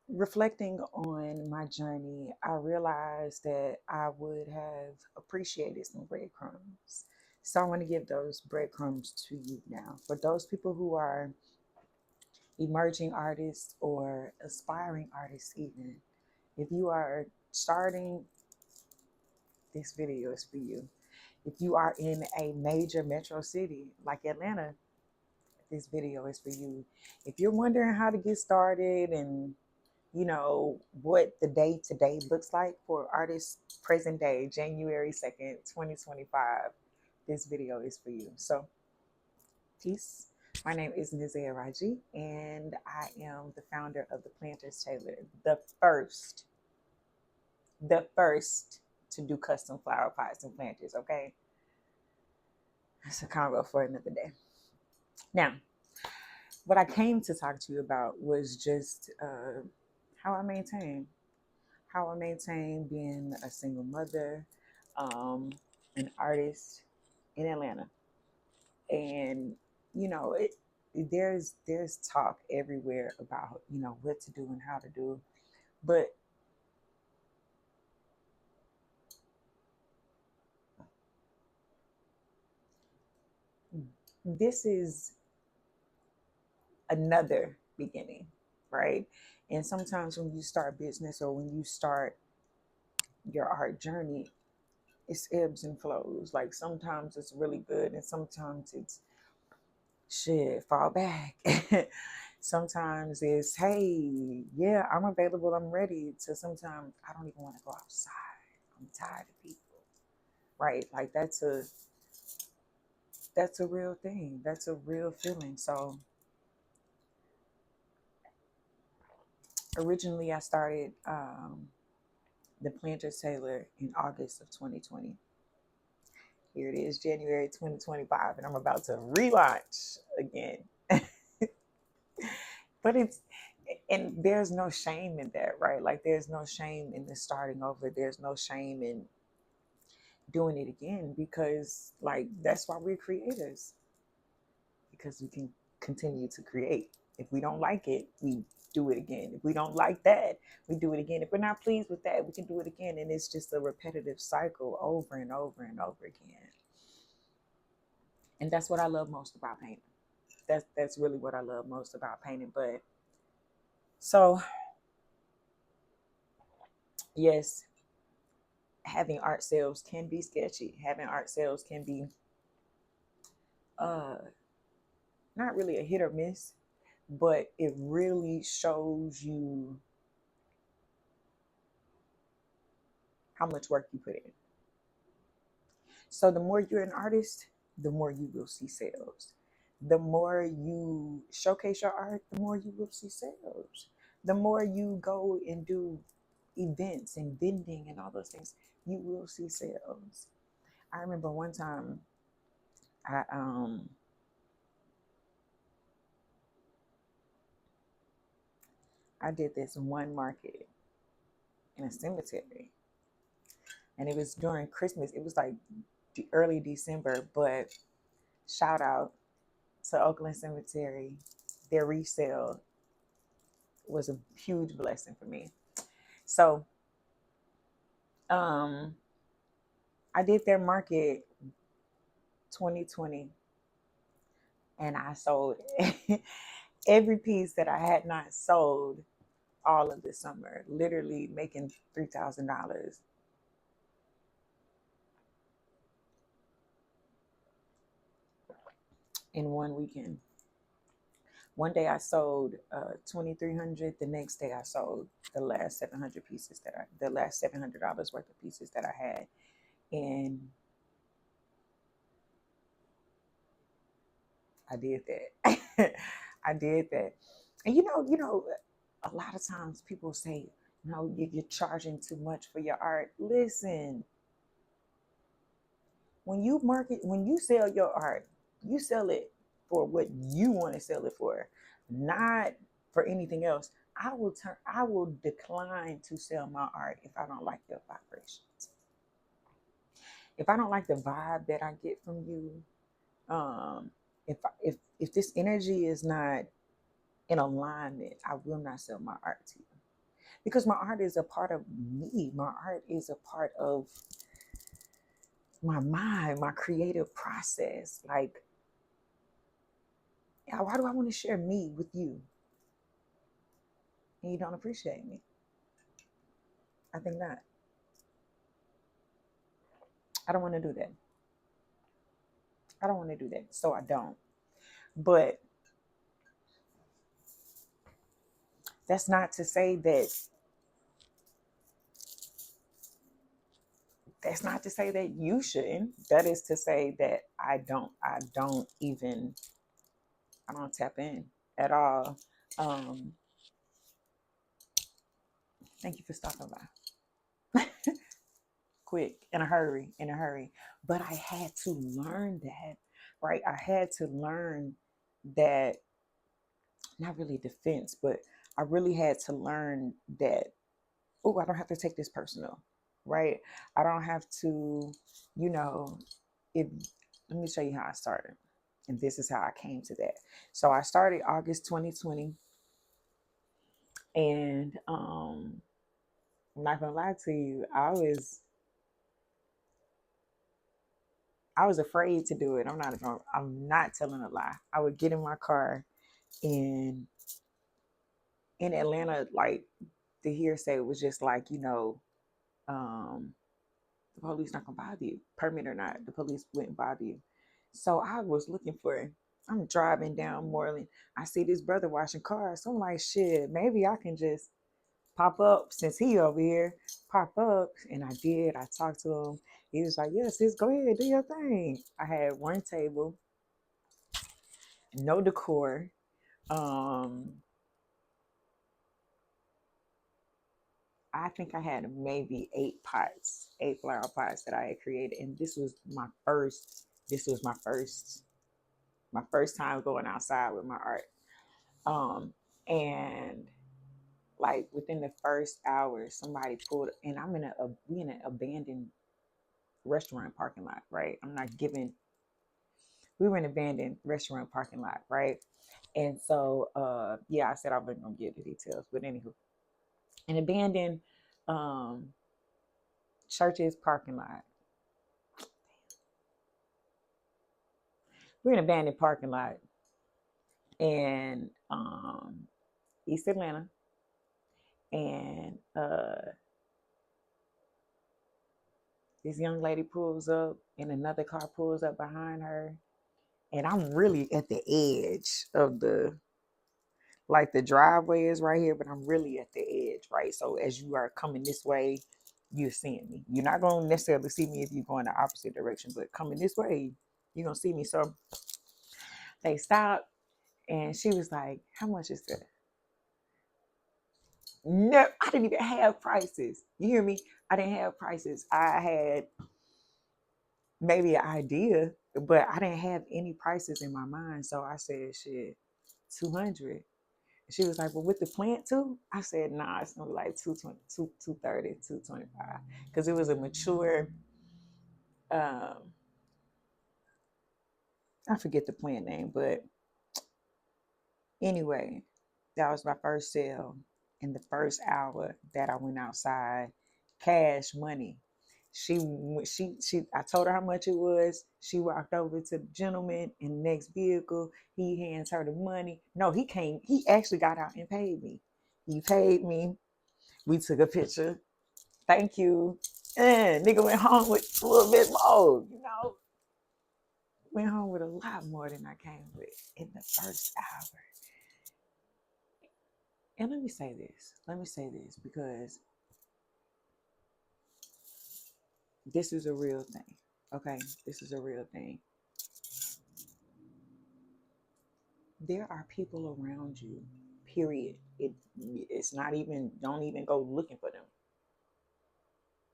reflecting on my journey, I realized that I would have appreciated some breadcrumbs. So I want to give those breadcrumbs to you now. For those people who are emerging artists or aspiring artists, even if you are starting, this video is for you. If you are in a major metro city like Atlanta, this video is for you. If you're wondering how to get started and what the day to day looks like for artists present day, January 2nd, 2025, this video is for you. So, peace. My name is Nizia Raji, and I am the founder of the Planters Tailor, the first to do custom flower pots and planters. Okay, that's a convo for another day. Now, what I came to talk to you about was just how I maintain being a single mother, um, an artist in Atlanta, and there's talk everywhere about what to do and how to do, but this is another beginning, right? And sometimes when you start business or when you start your art journey, it's ebbs and flows. Like sometimes it's really good and sometimes it's shit, fall back. Sometimes it's, hey, yeah, I'm available, I'm ready. To sometimes I don't even want to go outside. I'm tired of people. Right? Like that's a real thing. That's a real feeling. So originally I started the Planters Tailor in August of 2020. Here it is, January 2025, and I'm about to relaunch again. But and there's no shame in that, right? Like there's no shame in the starting over. There's no shame in doing it again because like that's why we're creators, because we can continue to create. If we don't like it, we do it again. If we don't like that, we do it again. If we're not pleased with that, we can do it again. And it's just a repetitive cycle over and over and over again. And that's what I love most about painting. That's really what I love most about painting. But so yes, having art sales can be sketchy. Having art sales can be uh not really a hit or miss, but it really shows you how much work you put in. So the more you're an artist, the more you will see sales. The more you showcase your art, the more you will see sales. The more you go and do events and vending and all those things, you will see sales. I remember one time I um I did this one market in a cemetery, and it was during Christmas. It was like early December, but shout out to Oakland Cemetery. Their resale was a huge blessing for me. So um, I did their market 2020, and I sold every piece that I had not sold all of the summer, literally making $3,000 in one weekend. One day I sold 2,300. The next day I sold the last $700 worth of pieces that I had, and I did that. I did that, and a lot of times people say, "No, you're charging too much for your art." Listen, when you sell your art, you sell it for what you want to sell it for, not for anything else. I will decline to sell my art if I don't like your vibrations. If I don't like the vibe that I get from you, um, if this energy is not in alignment, I will not sell my art to you. because my art is a part of me. My art is a part of my mind, my creative process. Like, yeah, why do I want to share me with you and you don't appreciate me? I think not. I don't want to do that. I don't want to do that. So I don't. But that's not to say that you shouldn't. That is to say that I don't tap in at all. Um, Thank you for stopping by. Quick, in a hurry. But I had to learn that, right? I had to learn that, not really defense, but I really had to learn that, oh, I don't have to take this personal, right? I don't have to, you know, it, let me show you how I started. And this is how I came to that. So I started August 2020. And I'm not gonna lie to you, I was afraid to do it. I'm not telling a lie. I would get in my car and in Atlanta, like the hearsay was just like, um, the police not gonna bother you, permit or not, the police wouldn't bother you. So I was looking for, I'm driving down Moreland. I see this brother washing cars. So I'm like, shit, maybe I can just pop up since he over here, pop up. And I did. I talked to him. He was like, yes, sis, go ahead, do your thing. I had one table, no decor. Um, I think I had maybe 8 pots, 8 flower pots that I had created. And this was my first time going outside with my art. Um, and like within the first hour, somebody pulled, and we in an abandoned restaurant parking lot, right? We were in an abandoned restaurant parking lot, right? And so, yeah, I said I wasn't gonna give the details, but anywho, an abandoned um, church's parking lot. We're in an abandoned parking lot in East Atlanta, and this young lady pulls up, and another car pulls up behind her, and I'm really at the edge of the driveway is right here, but I'm really at the edge, right? So as you are coming this way, you're seeing me. You're not going to necessarily see me if you go in the opposite direction, but coming this way, you're going to see me. So they stopped, and she was like, how much is that? No, I didn't even have prices. You hear me? I didn't have prices. I had maybe an idea, but I didn't have any prices in my mind. So I said, shit, 200. She was like, well, with the plant too? I said, nah, it's gonna be like 220, 230, 225. Because it was a mature, um, I forget the plant name, but anyway, that was my first sale. In the first hour that I went outside, cash money. I told her how much it was. She walked over to the gentleman in the next vehicle. He hands her the money. No, he actually got out and paid me. He paid me. We took a picture. Thank you. And nigga went home with a little bit more. Went home with a lot more than I came with in the first hour. And let me say this because this is a real thing. Okay, this is a real thing. There are people around you, period. It's not even, don't even go looking for them.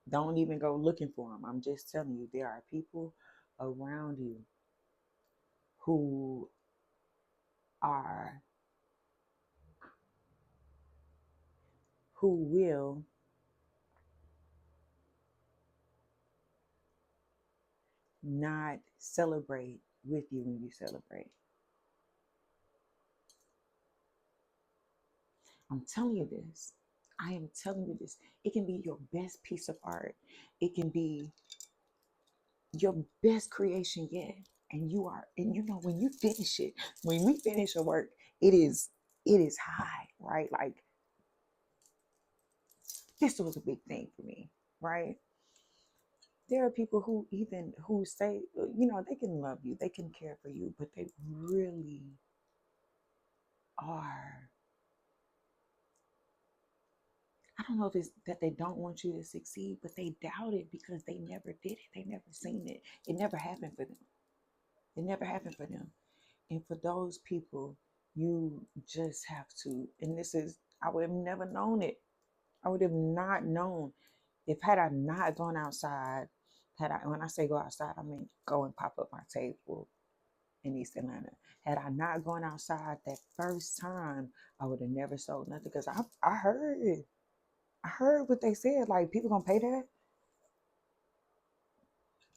Don't even go looking for them. I'm just telling you, there are people around you who are, who will not celebrate with you when you celebrate. I'm telling you this. I am telling you this. It can be your best piece of art. It can be your best creation yet. And you know, when you finish it, when we finish a work, it is high, right? Like, this was a big thing for me, right? There are people who even who say, you know, they can love you, they can care for you, but they really are, I don't know if it's that they don't want you to succeed, but they doubt it because they never did it. They never seen it. It never happened for them. It never happened for them. And for those people, you just have to, and this is, I would have never known it. I would have not known if had I not gone outside, had I, when I say go outside, I mean go and pop up my table in East Atlanta. Had I not gone outside that first time, I would have never sold nothing because I heard it. I heard what they said. Like, people gonna pay that.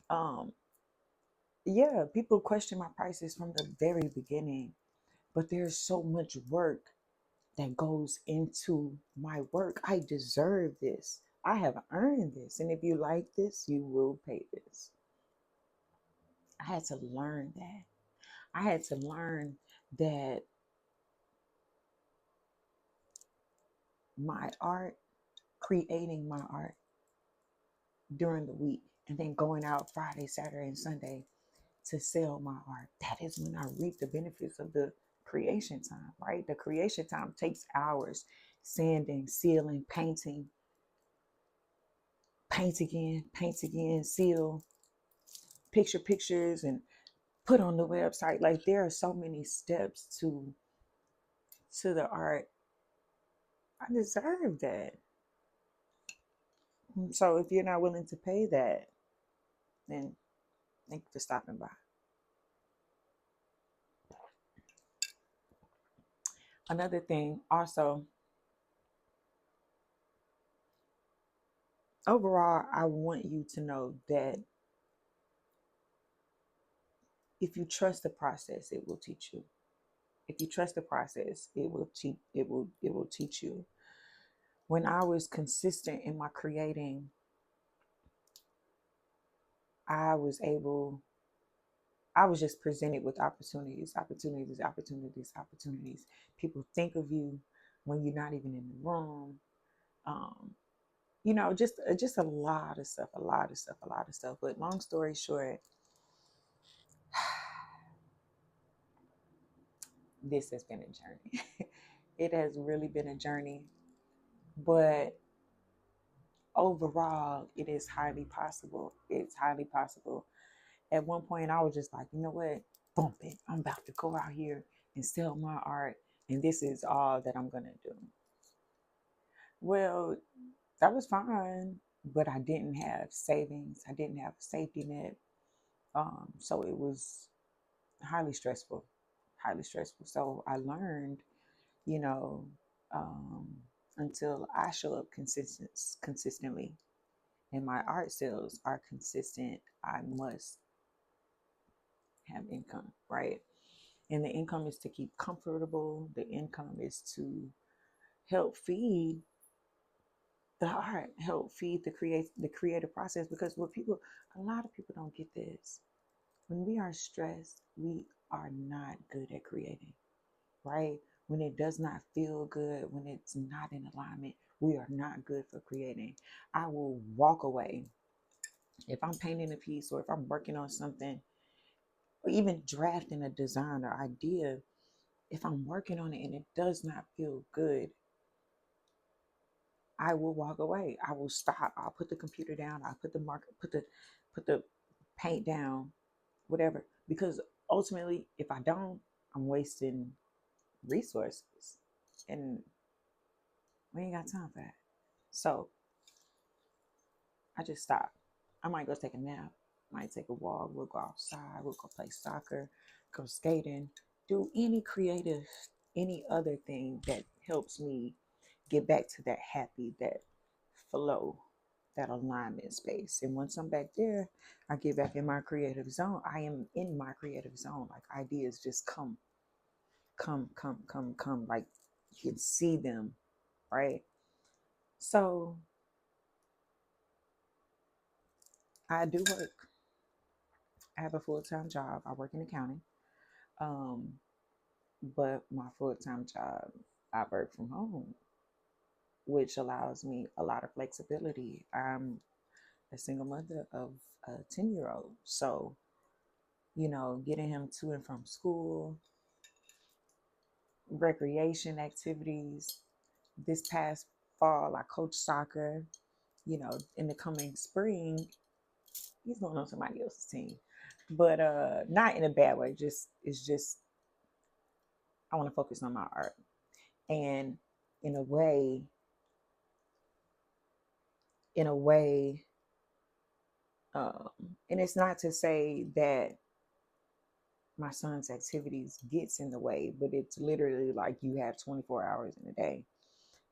Um, yeah, people question my prices from the very beginning, but there's so much work that goes into my work. I deserve this. I have earned this, and if you like this, you will pay this. I had to learn that. I had to learn that my art, creating my art during the week, and then going out Friday, Saturday, and Sunday to sell my art. That is when I reap the benefits of the creation time, right? The creation time takes hours: sanding, sealing, painting, paint again, seal, picture pictures, and put on the website. Like, there are so many steps to the art. I deserve that. So if you're not willing to pay that, then thank you for stopping by. Another thing also, overall, I want you to know that if you trust the process, it will teach you. If you trust the process, it will teach you. When I was consistent in my creating, I was able I was just presented with opportunities. People think of you when you're not even in the room. Um, just a lot of stuff, a lot of stuff. But long story short, this has been a journey. It has really been a journey, but overall, it is highly possible. It's highly possible. At one point, I was just like, you know what? Bump it. I'm about to go out here and sell my art, and this is all that I'm going to do. Well, that was fine, but I didn't have savings. I didn't have a safety net. So it was highly stressful, highly stressful. So I learned, you know, um, until I show up consistently and my art sales are consistent, I must have income, right? And the income is to keep comfortable. The income is to help feed the art, help feed the creative process. Because a lot of people don't get this. When we are stressed, we are not good at creating, right? When it does not feel good, when it's not in alignment, we are not good for creating. I will walk away if I'm painting a piece, or if I'm working on something, or even drafting a design or idea. If I'm working on it and it does not feel good, I will walk away. I will stop. I'll put the computer down. I'll put the marker, put the paint down, whatever. Because ultimately, if I don't, I'm wasting resources, and we ain't got time for that. So I just stop. I might go take a nap. Might take a walk. We'll go outside. We'll go play soccer, go skating, do any creative, any other thing that helps me get back to that happy, that flow, that alignment space. And once I'm back there, I get back in my creative zone. I am in my creative zone. Like, ideas just come. Like, you can see them, right? So I do work. I have a full-time job. I work in accounting. Um, but my full-time job, I work from home, which allows me a lot of flexibility. I'm a single mother of a 10-year-old. So, getting him to and from school, recreation activities. This past fall, I coached soccer. In the coming spring, he's going on somebody else's team. But not in a bad way. Just it's just I want to focus on my art. And in a way, in a way, um, and it's not to say that my son's activities gets in the way, but it's literally like you have 24 hours in a day.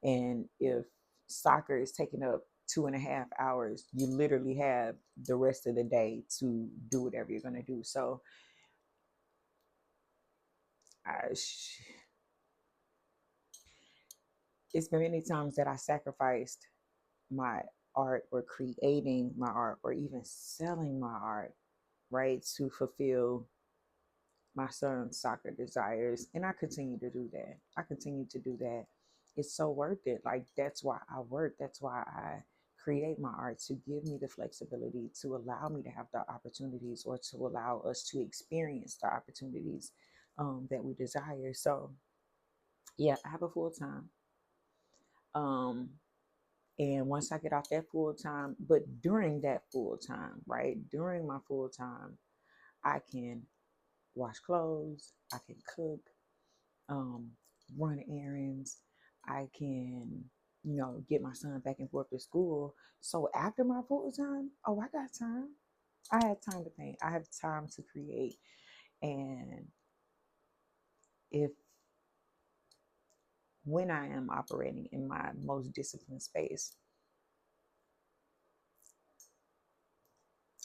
And if soccer is taking up 2.5 hours, you literally have the rest of the day to do whatever you're going to do. So I, it's been many times that I sacrificed my art or creating my art or even selling my art, right, to fulfill my son's soccer desires. And I continue to do that. I continue to do that. It's so worth it. Like, that's why I work. That's why I create my art, to give me the flexibility, to allow me to have the opportunities, or to allow us to experience the opportunities that we desire. So, yeah, I have a full time. Um, and once I get off that full time, but during that full time, right? During my full time, I can wash clothes, I can cook, um, run errands. I can, get my son back and forth to school. So after my full time, oh, I got time. I have time to paint. I have time to create. And if when I am operating in my most disciplined space,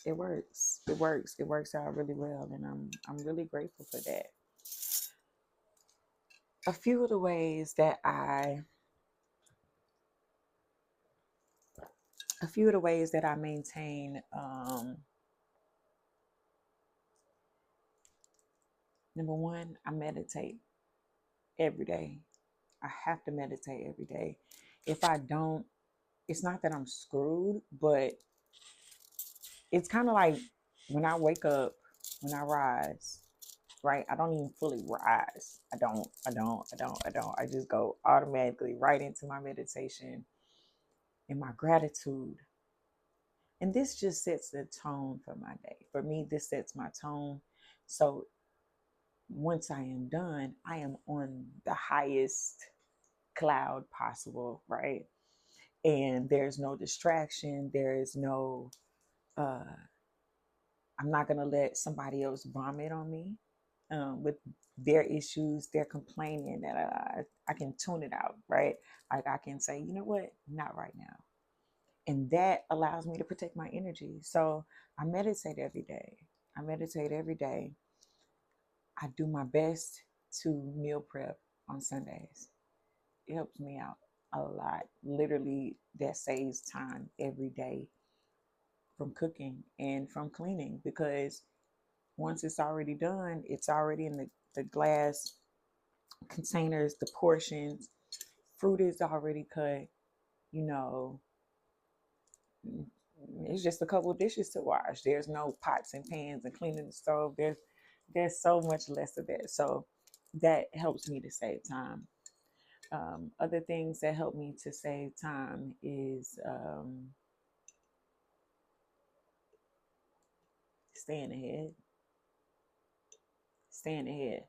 it works. It works. It works out really well, and I'm really grateful for that. A few of the ways that I maintain, number one, I meditate every day. I have to meditate every day. If I don't, it's not that I'm screwed, but it's kind of like when I wake up, when I rise, right? I don't even fully rise. I just go automatically right into my meditation and my gratitude. And this just sets the tone for my day. For me, this sets my tone. So once I am done, I am on the highest cloud possible, right? And there's no distraction. There is no, uh, I'm not going to let somebody else vomit on me with their issues, their complaining, that I can tune it out, right? Like, I can say, you know what, not right now. And that allows me to protect my energy. So I meditate every day. I meditate every day. I do my best to meal prep on Sundays. It helps me out a lot. Literally, that saves time every day from cooking and from cleaning, because once it's already done, it's already in the glass containers, the portions, fruit is already cut, you know, it's just a couple of dishes to wash. There's no pots and pans and cleaning the stove. There's so much less of that. So that helps me to save time. Other things that help me to save time is staying ahead, staying ahead.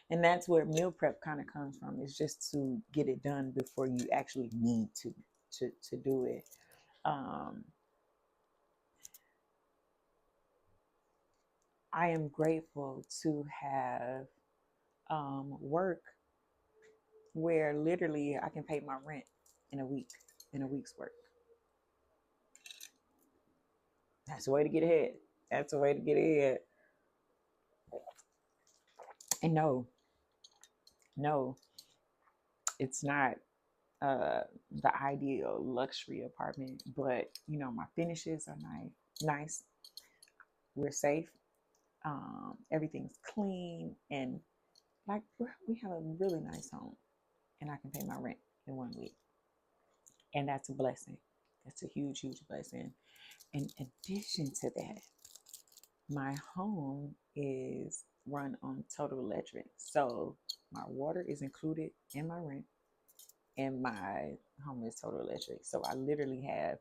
And that's where meal prep kind of comes from. It's just to get it done before you actually need to do it. Um, I am grateful to have work where literally I can pay my rent in a week, in a week's work. That's the way to get ahead. That's the way to get ahead. And no, it's not. uh, the ideal luxury apartment, but my finishes are nice. Nice. We're safe. Everything's clean, and like we have a really nice home, and I can pay my rent in 1 week, and that's a blessing. That's a huge, huge blessing. In addition to that, my home is run on total electric, so my water is included in my rent, and my home is total electric. So I literally have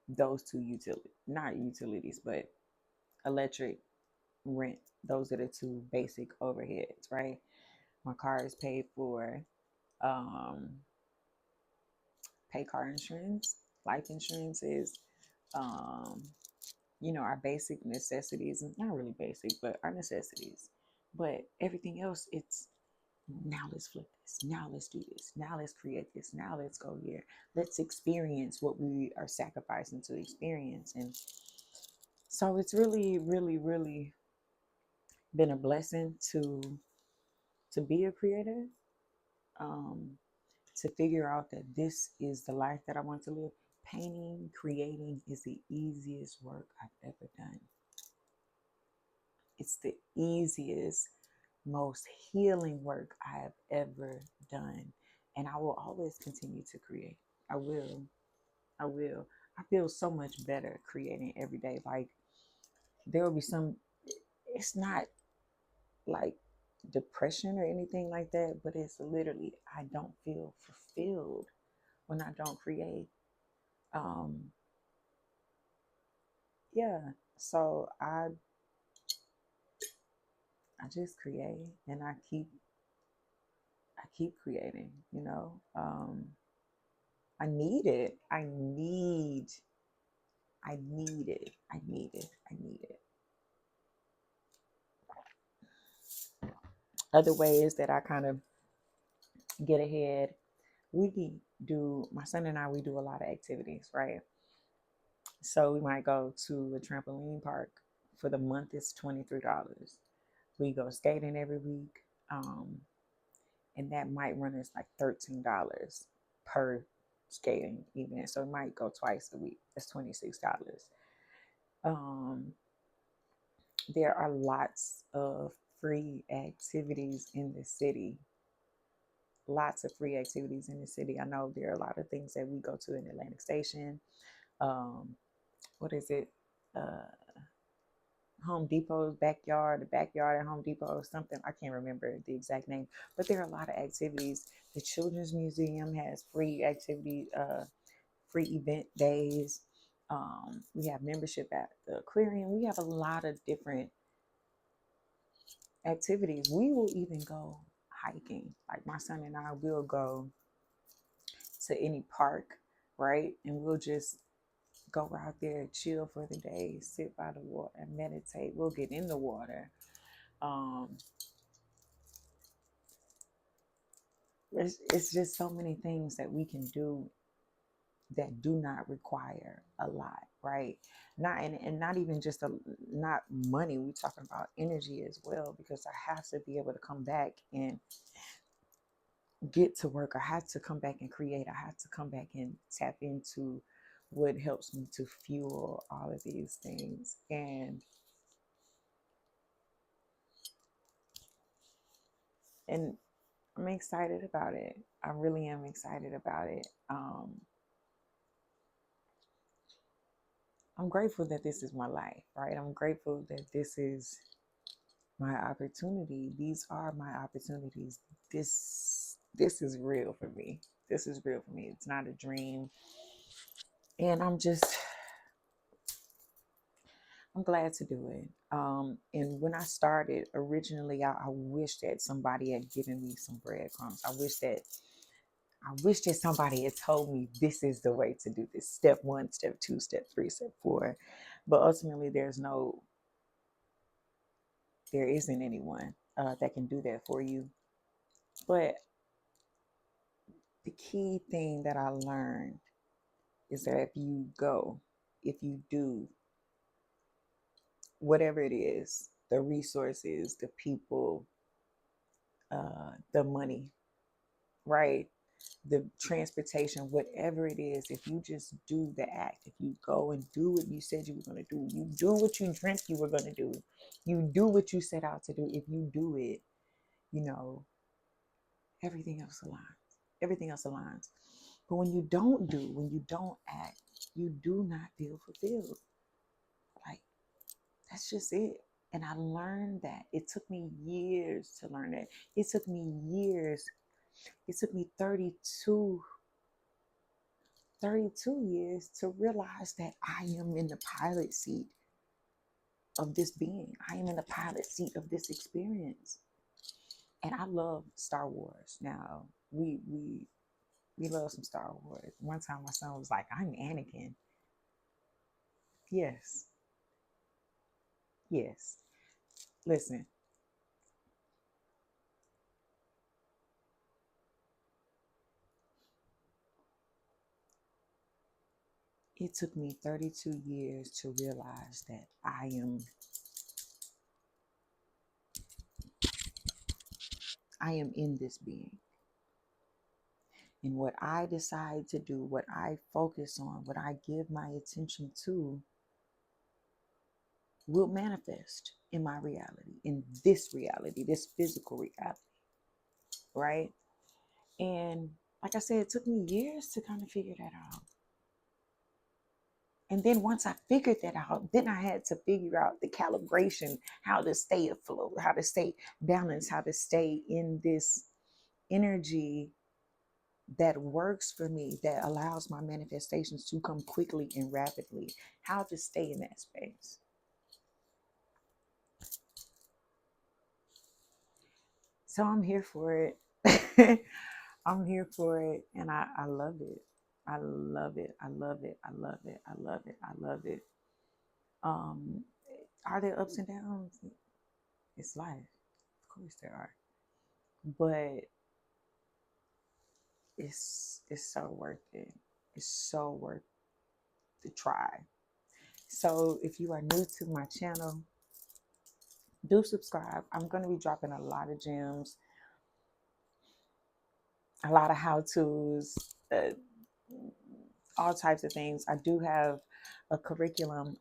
those two utilities, not utilities, but electric, rent. Those are the two basic overheads, right? My car is paid for. Um, Pay car insurance, life insurance is, um, our basic necessities. Not really basic, but our necessities. But everything else, it's now let's flip this. Now let's do this. Now let's create this. Now let's go here. Let's experience what we are sacrificing to experience. And so it's really, really, really been a blessing to be a creator, um, to figure out that this is the life that I want to live. Painting, creating is the easiest work I've ever done. It's the easiest, most healing work I have ever done. And I will always continue to create. I will. I will. I feel so much better creating every day. Like there will be it's not like depression or anything like that, but it's literally, I don't feel fulfilled when I don't create. Um, yeah. So I just create, and I keep creating, I need it. I need it. I need it. I need it. Other ways that I kind of get ahead, my son and I, we do a lot of activities, right? So we might go to a trampoline park. For the month, it's $23. We go skating every week. And that might run us like $13 per skating event. So it might go twice a week. That's $26. Um, there are lots of free activities in the city. Lots of free activities in the city. I know there are a lot of things that we go to in Atlantic Station. Um, what is it? Uh, Home Depot's backyard, the backyard at Home Depot or something. I can't remember the exact name, but there are a lot of activities. The Children's Museum has free activity, free event days. We have membership at the aquarium. We have a lot of different activities. We will even go hiking. Like my son and I will go to any park, right? And we'll just go out there, chill for the day, sit by the water, and meditate. We'll get in the water. Um, it's just so many things that we can do that do not require a lot, right? Not and not even just not money. We're talking about energy as well, because I have to be able to come back and get to work. I have to come back and create. I have to come back and tap into what helps me to fuel all of these things. And I'm excited about it. I really am excited about it. I'm grateful that this is my life, right? I'm grateful that this is my opportunity. These are my opportunities. This is real for me. This is real for me. It's not a dream. And I'm glad to do it. And when I started originally, I wish that somebody had given me some breadcrumbs. I wish that somebody had told me this is the way to do this. Step 1, step 2, step 3, step 4. But ultimately, there isn't anyone that can do that for you. But the key thing that I learned is that if you do, whatever it is, the resources, the people, the money, right? the transportation, whatever it is, if you just do the act, if you go and do what you said you were going to do, you do what you dreamt you were going to do, you do what you set out to do, if you do it, you know, everything else aligns. Everything else aligns. But when you don't do, when you don't act, you do not feel fulfilled. Like, that's just it. And I learned that. It took me years to learn that. It took me years. It took me 32 years to realize that I am in the pilot seat of this being. I am in the pilot seat of this experience. And I love Star Wars. Now, we love some Star Wars. One time my son was like, I'm Anakin. Yes. Yes. Listen, it took me 32 years to realize that I am in this being. And what I decide to do, what I focus on, what I give my attention to will manifest in my reality, this physical reality, right? And like I said, it took me years to kind of figure that out. And then once I figured that out, then I had to figure out the calibration, how to stay afloat, how to stay balanced, how to stay in this energy that works for me, that allows my manifestations to come quickly and rapidly, how to stay in that space. So I'm here for it. I'm here for it. And I love it. I love it. I love it. I love it. I love it. I love it. Um, are there ups and downs? It's life. Of course there are. But it's so worth it. It's so worth the try. So if you are new to my channel, do subscribe. I'm going to be dropping a lot of gems, a lot of how-tos, all types of things. I do have a curriculum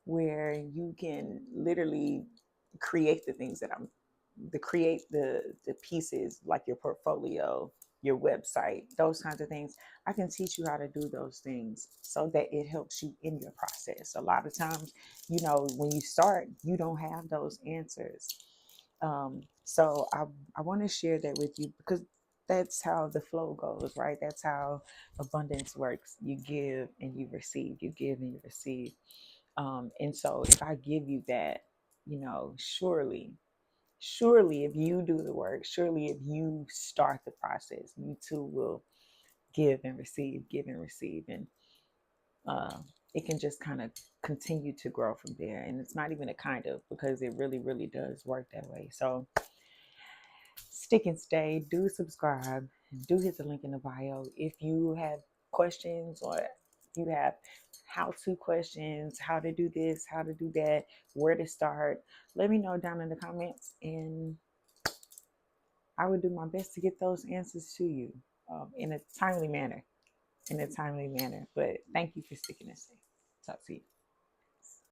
where you can literally create the things that create the pieces, like your portfolio, your website, those kinds of things. I can teach you how to do those things so that it helps you in your process. A lot of times, when you start, you don't have those answers. So I want to share that with you, because that's how the flow goes, right? That's how abundance works. You give and you receive, you give and you receive. And so if I give you that, surely if you do the work, surely if you start the process, you too will give and receive, give and receive. And it can just kind of continue to grow from there. And it's not even a kind of, because it really, really does work that way. So stick and stay, do subscribe, do hit the link in the bio. If you have questions, or you have how-to questions, how to do this, how to do that, where to start, let me know down in the comments, and I will do my best to get those answers to you in a timely manner. But thank you for sticking and stay. Talk to you.